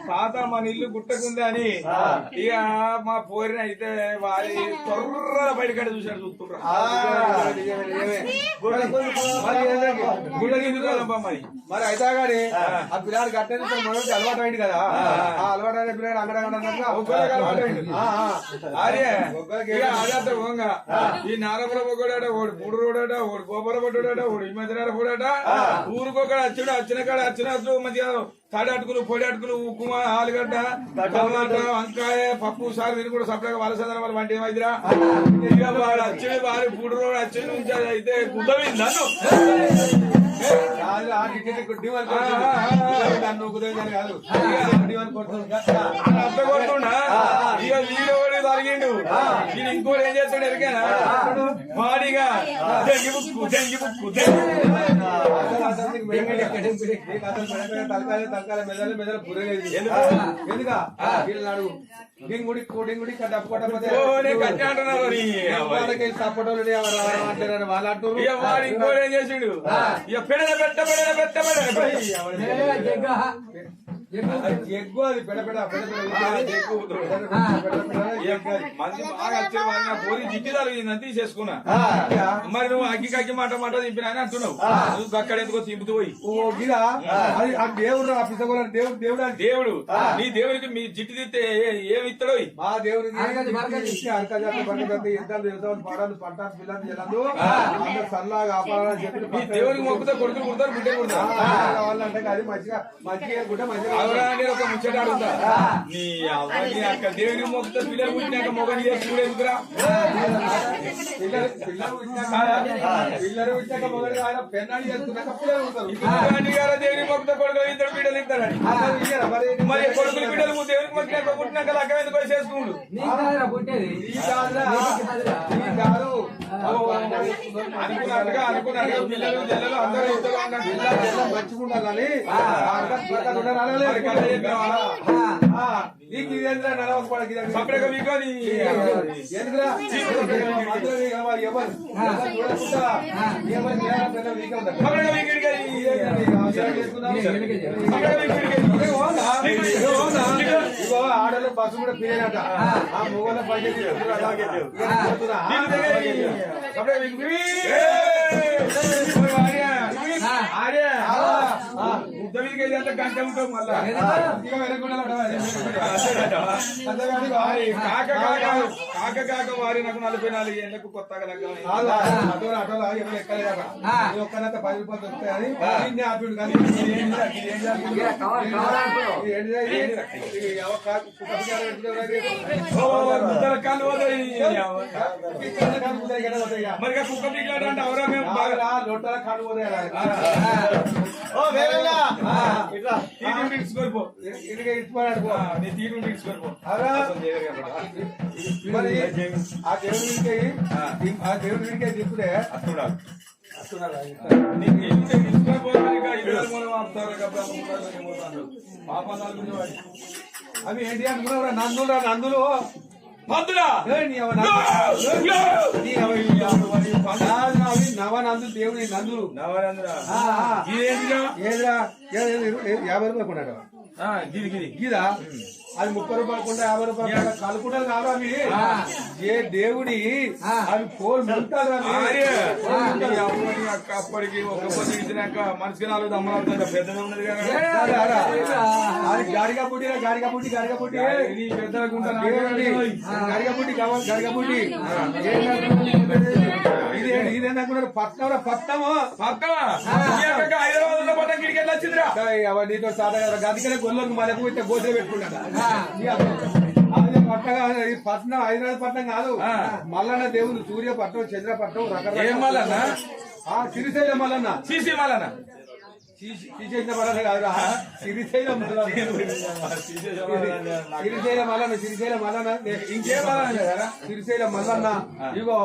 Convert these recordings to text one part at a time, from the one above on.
తాత మన ఇల్లు గుట్టకుంది అని ఇక మా పోరిన అయితే వారి తొర్ర బయటకడ చూసాడు చూస్తున్నారు మరి అయితే గాని ఆ పిల్లాడు కట్టేది అలవాటు అయింది కదా ఆ అలవాటు అయిన పిల్లాడు అదే పోంగా ఈ నారపుర పొగడాట ఓడి మూడు రోడట ఓడి గోపర పడ్డాడట ఓడి ఈ మధ్య పోడాట ఊరికొకడ వచ్చాడు వచ్చిన కాడ వచ్చినట్లు మంచిగా తాడి అటుకులు పొడి అటుకులు ఉక్కుమ ఆలుగడ్డ టమాటా వంకాయ పప్పు సార్ మీరు కూడా సపరేట్గా వలసదన వాళ్ళ వంట ఏమైందిరా వచ్చి వారి మూడు రోడ్ వచ్చి నుంచి అయితే గుడ్డమైంది నన్ను కొడుతుండా ఇక వీడు తరిగిండు నేను ఇంకోటి ఏం చేస్తాడు ఎరికేనా వాడిగా దెంగి బుక్కు దెంగి బుక్కు తలకాల మెదలు మెదలు పురలేదు ఎందుకా వీళ్ళనాడు డింగుడి కోడింగుడి డప్పుకోవటం సపోర్ట్ వాళ్ళు ఇంకోటి ఏం చేసిండు ఇక పెడల పెట్ట పెడల పెట్ట ఎగ్గు అది పెడపెడ మంది బాగా వచ్చే పోరి జిట్టి తగిలిందని తీసేసుకున్నా మరి నువ్వు అగ్గి కక్కి మాట మాట దింపిన అని అంటున్నావు నువ్వు అక్కడ ఎందుకో తింపుతూ పోయి దేవుడు దేవుడు దేవుడు దేవుడు నీ దేవుడికి మీ జిట్టి తిస్తే ఏమి ఇస్తాడు మా దేవుడికి పాడాలి పంటాలు పిల్లలు చెల్లదు సల్లాగా ఆపాలని చెప్పి మీ దేవుడికి మొక్కుతా కొడుకులు కుడతారు బిడ్డలు కుడతారు కావాలంటే అది మంచిగా మంచిగా గుడ్డ మంచిగా ఒక ముచ్చట అడుగుతా నీ అవన్నీ అక్కడ దేవుడికి మొక్కుతా పిల్లలు పుట్టినాక మొగని చేసుకుని ఎందుకురా పిల్లలు పుట్టినాక మొగని పెన్నాడు చేసుకున్నాక పిల్లలు ఉంటారు దేవుడికి మొక్కుతా కొడుకులు ఇద్దరు బిడ్డలు ఇస్తారని మరి కొడుకులు బిడ్డలు దేవుడికి మొక్కినాక పుట్టినాక లగ్గం ఎందుకు చేసుకుంటు అనుకున్నట్టుగా పిల్లలు జల్లలు అందరూ మంచిగుండాలని నీకు ఇదేంద్రా సపరేట్గా మీకు ఆడలు బస్సు కూడా పిల్లట ఆ మొగల పని గంట ఉంటాం మళ్ళా కాక కాక వారి నాకు 44 ఏళ్ళకు కొత్తగా లగ్గం ఒక్కనంత 10 రూపాయలు వస్తాయని ఆపిడు కానీ కాళ్ళు మరి కుక్క పిల్లలు అంటే అవరా మేము బాగా లోటాల కాళ్ళు పోతాయి మరి ఆ దేవుడికే చెప్పుడే అవి ఏంటి అనుకున్నా నందులు నందులు నవనందులు దేవుడి నందులు ఏదిరా 50 రూపాయలు కొన్నాడు గీదా అది 30 రూపాయలు కొంటా 50 రూపాయలు కలుపుకుంటారు కాదు అవి ఏ దేవుడి అవి పోలు ముంటారు అప్పటికి ఒక పొద్దు ఇచ్చినాక మనిషికి 4 దమ్మలు పెద్దగా ఉన్నది కదా అది గాడిగా పుట్టి పెద్దగా ఉంటాను గాడిగా పుట్టి కావాలి గాడిగా పుట్టి ఇదేంటున్నారు పట్నము హైదరాబాద్ లో పట్టం గిడికి ఎట్లా వచ్చిందిరా నీతో సాదా గదికనే గొల్లకు మళ్ళీ పోతే గోసలు పెట్టుకున్నాడు పట్టగా పట్నం హైదరాబాద్ పట్నం కాదు మల్లన్న దేవుడు సూర్యపట్నం చంద్రపట్నం రకరకాల సిరిశైలం మల్లన్న సిసి మల్లన్న శ్రీశైలం మల్లన్న కాదురా సిరిశైలం సిరిశైలం మల్లన్న సిరిశైలం మల్లన్న ఇంకేం మల్లన్న సిరిశైలం మల్లన్న ఇగో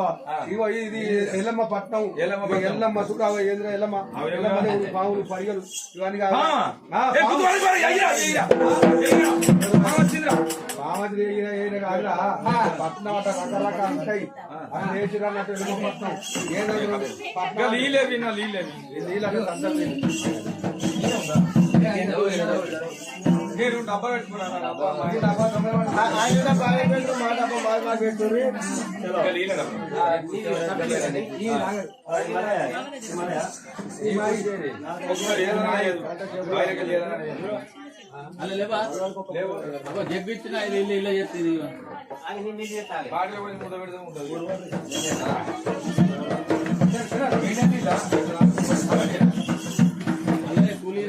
ఇది ఎల్లమ్మ పట్నం ఎల్లమ్మ చూడ ఏంద్ర ఎల్లమ్మ పావులు పరిగలు ఇవన్నీ కాదురా పట్నం అట్ట రకరకాల ఉంటాయి అని నేర్చుకున్నట్టు ఎల్లమ్మ పట్నం ఏదో నీళ్ళు నేను డబ్బా పెట్టుకున్నాను డబ్బా ఆయన బాగా పెట్టు మా డబ్బా బాగా పెట్టుర్రి అలా లేవా జగ్గిచ్చిన ఇల్లు ఇల్లు చెప్తుంది బాటిలో పోయి మూత పెడితే ఉంటుంది అలాగే కూలీ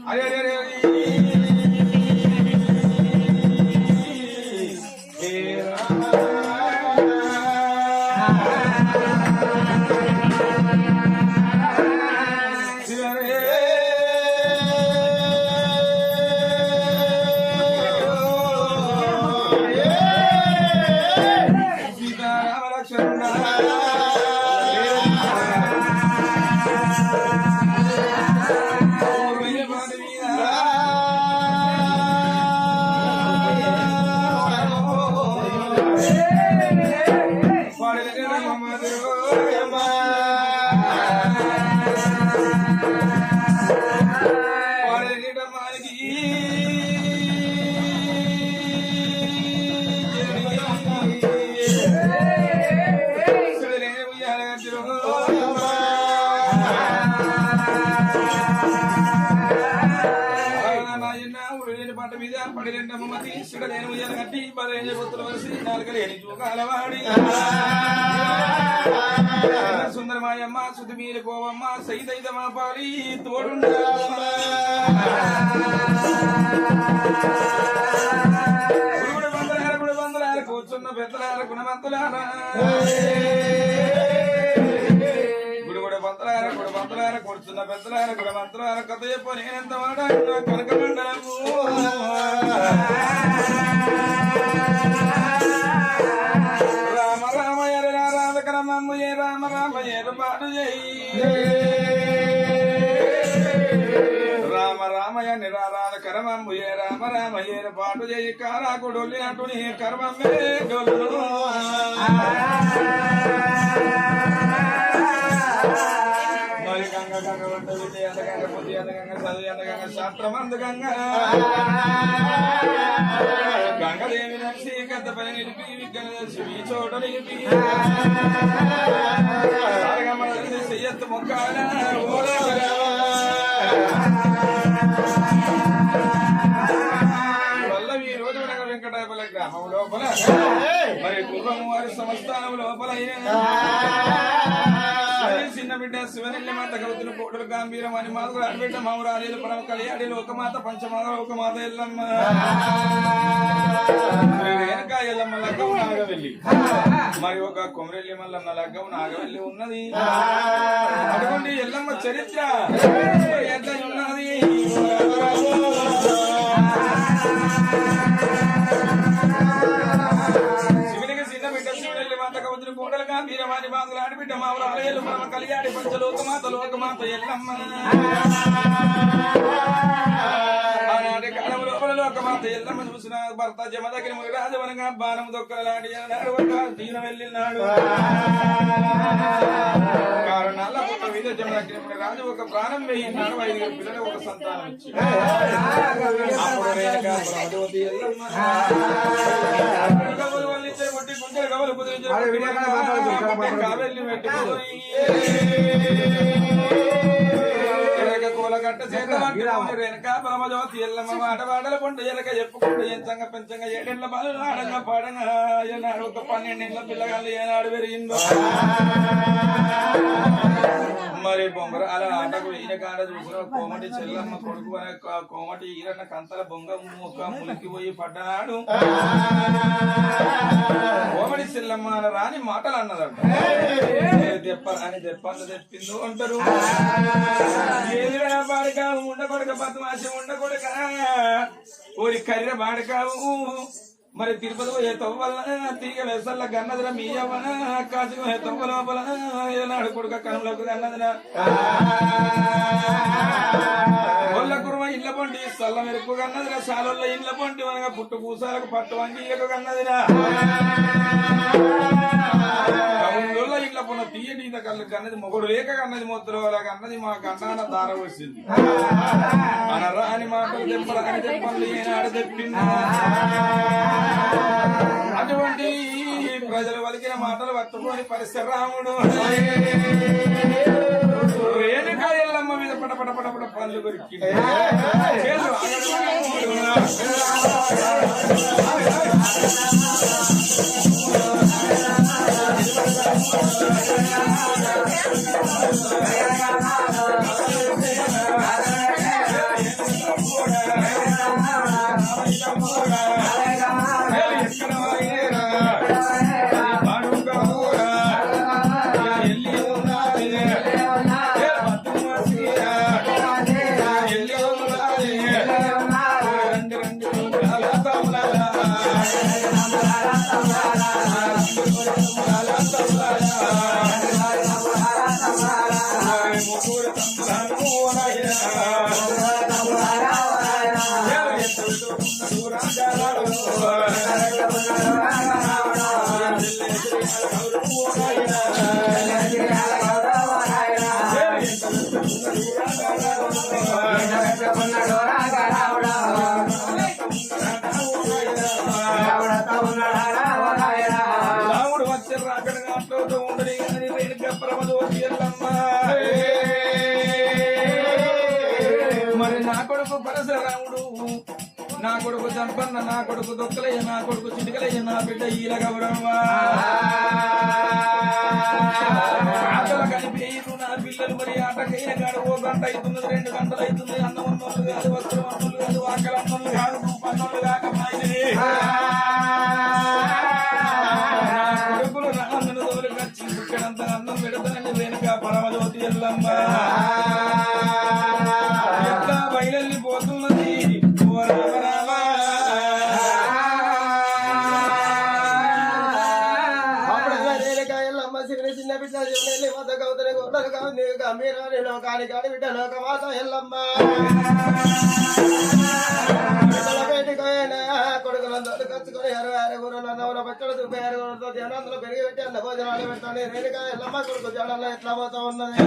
అరే అరే అరే పంట మీద పడిరెండమ్మ మతి సుడలేని ఉయ్యాల కట్టి పదేళ్ళ గుర్తులు వలసి నాలుగలేని చూకాలవాడి సుందరమాయమ్మ శుద్ధి మీరు పోవమ్మ సైతైత మా పాలి తోడుండా గుడి బంధులార కూర్చున్న పెద్దలార గుణవంతులార గుడి బంతులార కూర్చున్న పెద్దలార గుణవంతులార కథ చెప్ప నేనెంత వాడ కనక మండలము రామ రామయ్య రామకరమమ్ము ఏ రామ రామయ్య పాటు రామ రామయ్య నిరారాధ కరమమ్ము ఏ రామ రామయ్య పాటు చేయి కారాకుడొల్లి అటుని కర్మమ్మే డొల్లు మరి గంగ గంగ వంట విద్య గంగ బుద్ధి గంగ చదువు గంగ శాస్త్రం గంగ గంగదేవి నడిచి గద్ద పై నిలిపి విగ్గన శివి చోట నిలిపి చెయ్యత్తు మొక్కాల వల్లవి రోజు వెంకటాపల గ్రామం లోపల మరి పూర్వము వారి సంస్థానం లోపల చిన్న బిడ్డ శివనెల్లి మాత గౌతులు కోటలు గాంభీరం అని మాకు అడ్బిడ్డ మౌరాలీలు పరమ కలియాడి లోకమాత పంచమాత లోకమాత ఎల్లమ్మ వెనక ఎల్లమ్మ లగ్గం నాగవెల్లి మరి ఒక కొమరెల్లి మల్లన్న లగ్గం నాగవెల్లి ఉన్నది అటువంటి ఎల్లమ్మ చరిత్ర ఎట్లా ఉన్నది శివునికి చిన్న బిడ్డ శివునెల్లి మాత గౌతులు కోటలు గాంభీరమాని బాధలు ఆడిబిడ్డ మావురాలేలు పరమ కలియాడి పంచలోకమాత లోకమాత ఎల్లమ్మ ఆనాటి కాలం లోపల లోకమాత ఎల్లమ్మ చూసిన భర్త జమదగిరి రాజవనంగా బాణం దొక్కలాడి తీన వెళ్ళినాడు కారణాల పుట్ట మీద జమదగిరి రాజు ఒక ప్రాణం వేయినాడు 5 పిల్లలు ఒక సంతానం ఇచ్చి గవలు వల్లించే కొట్టి గుంజలు గవలు కుదిరించారు కావెల్లి పెట్టుకుని కూలగట్ట చేత వెనక పరమజ్యోతి ఎల్లమ్మ మాట వాడల పండు ఎలక చెప్పుకుంటూ ఎంచంగా పెంచంగా 7 ఏళ్ల బాలు ఆడంగా పాడంగా ఏనాడు ఒక 12 ఏళ్ల పిల్లగాళ్ళు ఏనాడు పెరిగిందో మరి బొంగర అలా ఆటకు ఈయన కాడ చూసిన కోమటి చెల్లమ్మ కొడుకు అనే కోమటి ఈరన్న కంతల బొంగ ములికి పోయి పడ్డనాడు ఎల్లమ్మ అని రాని మాటలు అన్నదంట దెప్పని దెప్పంత తెప్పిందో అంటారు ఏదిరా బాడకావు ఉండకొడక బద్మాసి ఉండకొడక ఓరి కర్ర బాడకావు మరి తిరుపతి పోయే తవ్వల తిరిగి వెసల్ల గన్నదిరా మీ అవ్వన కాసు తవ్వ లోపల ఏనాడు కొడుక కనులకు గన్నదిరా ఒళ్ళ కుర్మ ఇళ్ళ పండి సల్ల మెరుపు కన్నదిరా సాలొల్ల ఇళ్ళ పండి మనగా పుట్టు పూసాలకు పట్టు వంగియకు కన్నదిరా కవుల ఇళ్ళ పొన్న తీయటి కళ్ళు కన్నది మొగుడు లేక కన్నది మొత్తం అలాగ అన్నది మా కన్నాన దార వచ్చింది అనరా అని మాటలు తెప్పని తెప్పలు ఏనాడు తెప్పింది అటువంటి ప్రజలు వలికిన మాటలు పట్టుకొని పరశురాముడు రేణుకా ఎల్లమ్మ మీద పటపట పటపట పనులు కొరికి రాముడు వచ్చే రాకడ నాట్లో ఉండని మరి నా కొడుకు పరశురాముడు నా కొడుకు చంపన్న నా కొడుకు దొక్కలయ్య నా కొడుకు చిటికలయ్య నా బిడ్డ ఈల గౌరవ ఆటలు కలిపేరు నా పిల్లలు మరి ఆటకైన కాడ ఓ గంట అవుతున్నది 2 గంటలు అవుతుంది అన్నం అన్నోళ్ళు కాదు వస్త్రం అన్నోళ్ళు కాదు ఆకలి అన్నోళ్ళు కాదు పన్నోళ్ళు కాక మాయని కొడుకులు రామను దోలుకొచ్చి ఇక్కడంత అన్నం పెడతానని వెనుక పరమజ్యోతి ఎల్లమ్మ ఎట్లా బయలుపోతున్నది చిన్న బిడ్డ గంభీరాని లోకాని కాడి బిడ్డ లోకమాత ఎల్లమ్మ కొడుకులందరూ కచ్చుకొని 66 గురువులు పచ్చడి దుబ్బై 6 గురులతో జనాందులు పెరిగి పెట్టి అన్న భోజనాలు పెట్టండి రేణుక ఎల్లమ్మ కొడుకు జనంలో ఎట్లా పోతా ఉన్నది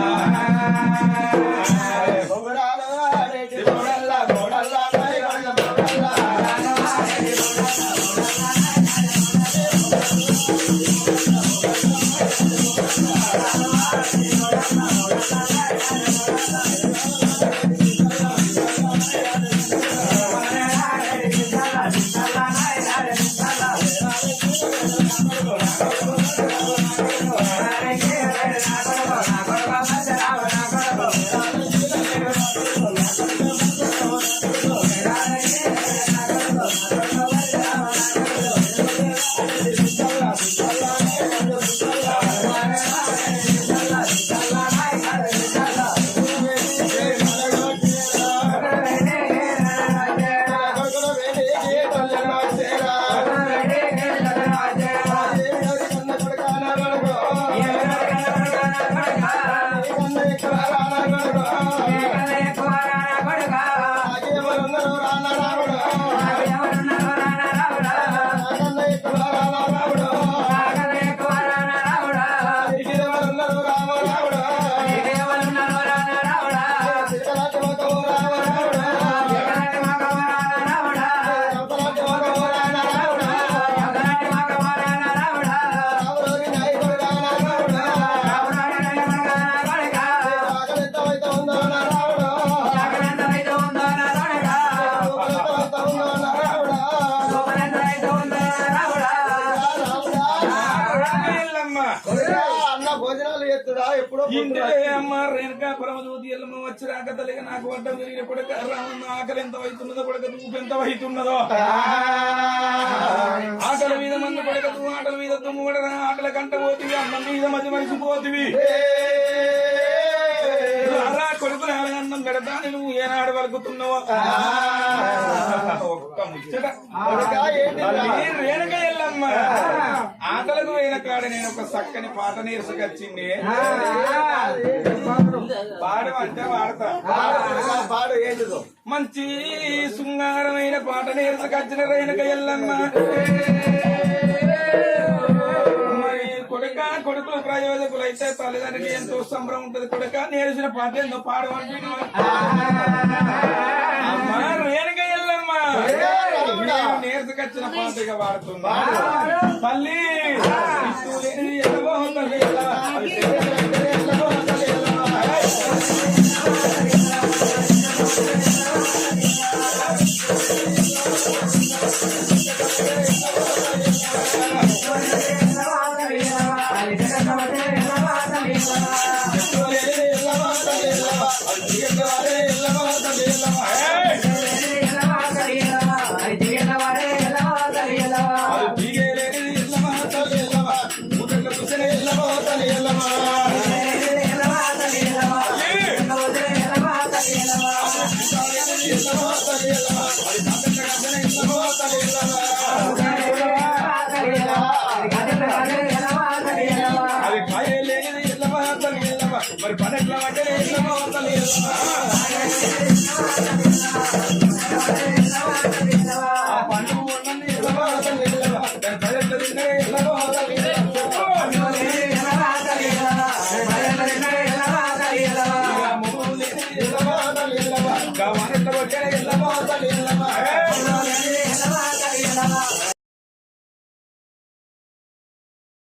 అమ్మ రేణుకా పరమజ్యోతి ఎల్లమ్మ వచ్చి రాక తల్లిగా నాకు వడ్డం జరిగిన కొడుక రామన్న ఆకలి ఎంత అవుతున్నదో కొడుక దూపు ఎంత అవుతున్నదో ఆకలి మీద మంది కొడుకు నువ్వు ఆటల మీద దుమ్ము కూడా ఆటల కంట పోతివి అన్నం మీద మధ్య మనిషి పోతివి కొడుకులు అన్నం పెడతాను నువ్వు ఏనాడు వలుకుతున్నావు ఒక్క ముచ్చట రేణుక ఎల్లమ్మ ఆటలకు పోయిన కాడ నేను ఒక చక్కని పాట నేర్చుకొచ్చింది పాడమంటే వాడతా పాడు ఏంటిదో మంచి శృంగారమైన పాట నేర్చుకొచ్చిన రేణుక ఎల్లమ్మ మరి కొడుకులు ప్రయోజకులు అయితే తల్లిదండ్రికి ఎంతో సంబరం ఉంటది కొడుక నేర్చిన పాట ఎంతో పాడమంటే అమ్మా రేణుక ఎల్లమ్మ నేర్చుకొచ్చిన పాటగా వాడుతున్నా తల్లి ఎల్లవో తల్లి ఎల్లవో తల్లి అది కాయలేని ఎల్లవా తల్లి ఎల్లవా మరి పనెట్లా అంటే ఎల్లవా తల్లి ఎల్లవా